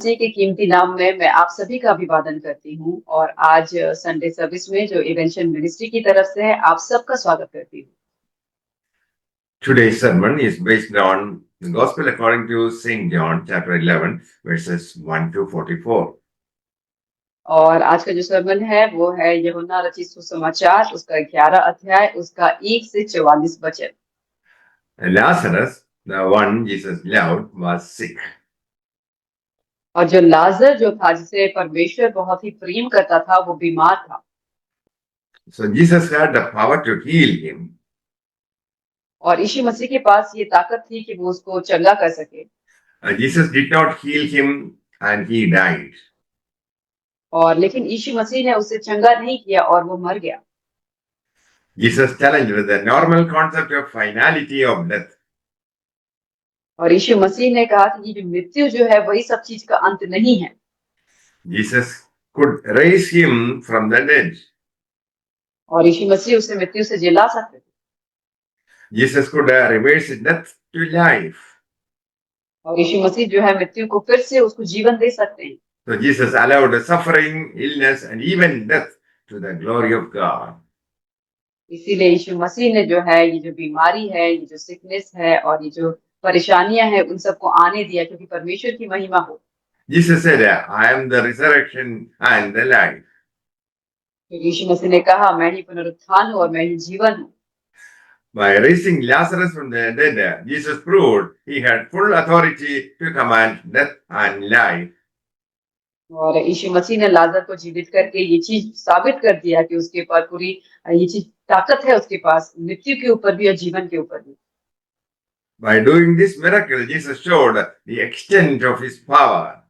जी के कीमती नाम में मैं आप सभी का अभिवादन करती हूँ और आज संडे सर्विस में जो इवेंशन मिनिस्ट्री की तरफ से है आप सबका स्वागत करती हूँ। Today's sermon is based on the Gospel according to St. John, chapter 11, verses 1 to 44. और आज का जो सरमन है वो है यूहन्ना रचित सुसमाचार उसका 11 अध्याय उसका 1 से 44 वचन। And Lazarus, the one Jesus loved, was sick. और जो लाजर जो था जिसे परमेश्वर बहुत ही प्रेम करता था वो बीमार था। So Jesus had the power to heal him. और यीशु मसीह के पास ये ताकत थी कि वो उसको चंगा कर सके। Jesus did not heal him and he died. और लेकिन यीशु मसीह ने उसे चंगा नहीं किया और वो मर गया। Jesus challenged with the normal concept of finality of death. और यीशु मसीह ने कहा कि ये जो मृत्यु जो है वही सब चीज का अंत नहीं है। Jesus could raise him from the dead. और यीशु मसीह उसे मृत्यु से जिला सकते थे। Jesus could reverse death to life. और यीशु मसीह जो है मृत्यु को फिर से उसको जीवन दे सकते हैं। So Jesus allowed suffering, illness, and even death to the glory of God. इसीलिए यीशु मसीह ने जो है ये जो बीमारी है ये जो सिकनेस है और ये जो परेशानियां हैं उन सबको आने दिया क्योंकि परमेश्वर की महिमा हो। Jesus said, I am the resurrection and the life. तो यीशु मसीह ने कहा मैं ही पुनरुत्थान हूँ और मैं ही जीवन हूँ। By raising Lazarus from the dead, Jesus proved he had full authority to command death and life. और यीशु मसीह ने लाजर को जीवित करके ये चीज साबित कर दिया कि उसके पास पूरी ये चीज ताकत है उसके पास मृत्यु के ऊपर भी और जीवन के ऊपर भी। By doing this miracle, Jesus showed the extent of his power.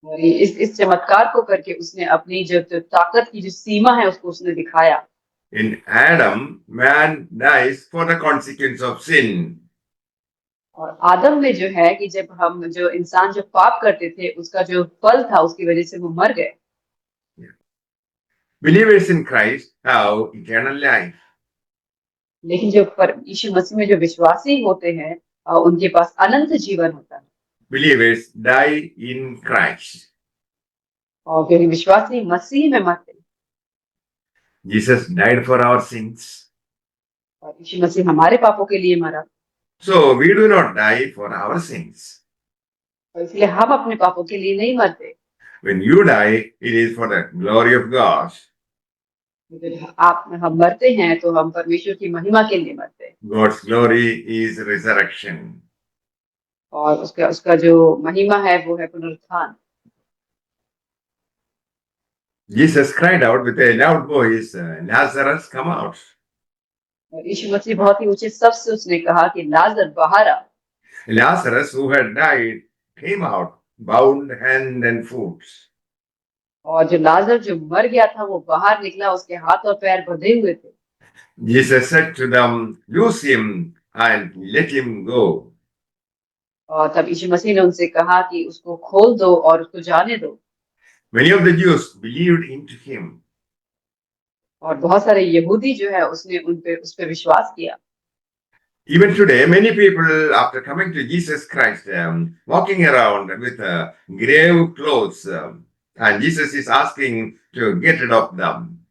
और इस चमत्कार को करके उसने अपनी जो ताकत की जो सीमा है उसको उसने दिखाया। In Adam, man dies for the consequence of sin. और आदम में जो है कि जब हम जो इंसान जो पाप करते थे उसका जो फल था उसकी वजह से वो मर गए। Believers in Christ have eternal life. लेकिन जो यीशु मसीह में जो विश्वासी होते हैं उनके पास अनंत जीवन होता है। Believers die in Christ. और जो विश्वासी मसीह में मरते हैं। Jesus died for our sins. और यीशु मसीह हमारे पापों के लिए मरा। So we do not die for our sins. और इसलिए हम अपने पापों के लिए नहीं मरते। When you die, it is for the glory of God. हम मरते हैं तो हम परमेश्वर की महिमा के लिए मरते हैं। God's glory is resurrection. और उसका उसका जो महिमा है वो है पुनरुत्थान। Jesus cried out with a loud voice, Lazarus, come out. और यीशु मसीह बहुत ही ऊंचे शब्द से उसने कहा कि लाजर बाहर आ। Lazarus, who had died, came out, bound hand and foot. और जो लाजर जो मर गया था वो बाहर निकला उसके हाथ और पैर बंधे हुए थे। Jesus said to them, loose him and let him go. और तब यीशु मसीह ने उनसे कहा कि उसको खोल दो और उसको जाने दो। Many of the Jews believed into him. और बहुत सारे यहूदी जो है उसने उस पे विश्वास किया। Even today, many people, after coming to Jesus Christ, walking around with grave clothes, and Jesus is asking to get rid of them.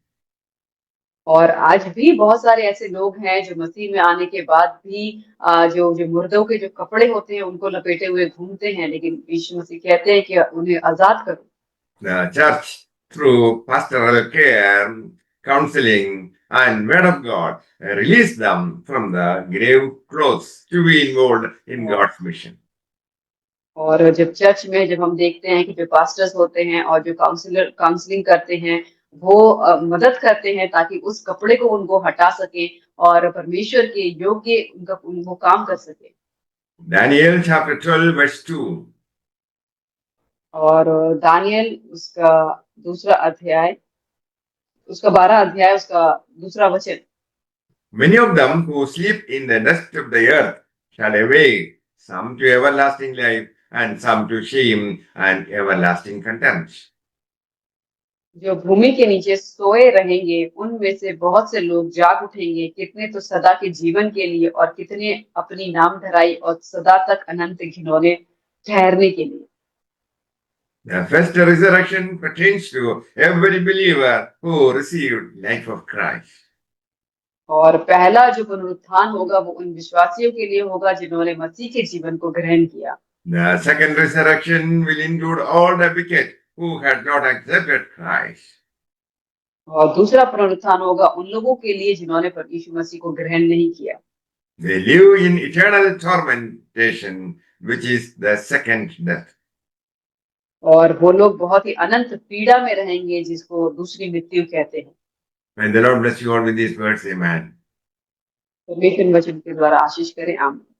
और आज भी बहुत सारे ऐसे लोग हैं जो मसीह में आने के बाद भी जो जो मुर्दों के जो कपड़े होते हैं उनको लपेटे हुए घूमते हैं, लेकिन यीशु मसीह कहते हैं कि उन्हें आजाद करो। The church, through pastoral care, counseling, and word of God, release them from the grave clothes to be involved in God's mission. और जब चर्च में जब हम देखते हैं कि जो पास्टर्स होते हैं और जो काउंसलिंग करते हैं वो मदद करते हैं ताकि उस कपड़े को उनको हटा सके और परमेश्वर के योग्य उनका वो काम कर सके। Daniel chapter 12 verse 2. और दानियल उसका दूसरा अध्याय उसका 12 अध्याय उसका दूसरा वचन। Many of them who sleep in the dust of the earth shall awake, some to everlasting life, and some to shame and everlasting contempt. जो भूमि के नीचे सोए रहेंगे उनमें से बहुत से लोग जाग उठेंगे, कितने तो सदा के जीवन के लिए और कितने अपनी नाम धराई और सदा तक अनंत घिनौने ठहरने के लिए। The first resurrection pertains to every believer who received life of Christ. और पहला जो पुनरुत्थान होगा वो उन विश्वासियों के लिए होगा जिन्होंने मसीह के जीवन को ग्रहण किया। The second resurrection will include all the wicked who had not accepted Christ. और दूसरा पुनरुत्थान होगा उन लोगों के लिए जिन्होंने प्रभु यीशु मसीह को ग्रहण नहीं किया। They live in eternal tormentation, which is the second death. और वो लोग बहुत ही अनंत पीड़ा में रहेंगे जिसको दूसरी मृत्यु कहते हैं। May the Lord bless you all with these words. Amen. परमेश्वर वचन के द्वारा आशीष करें। आमीन।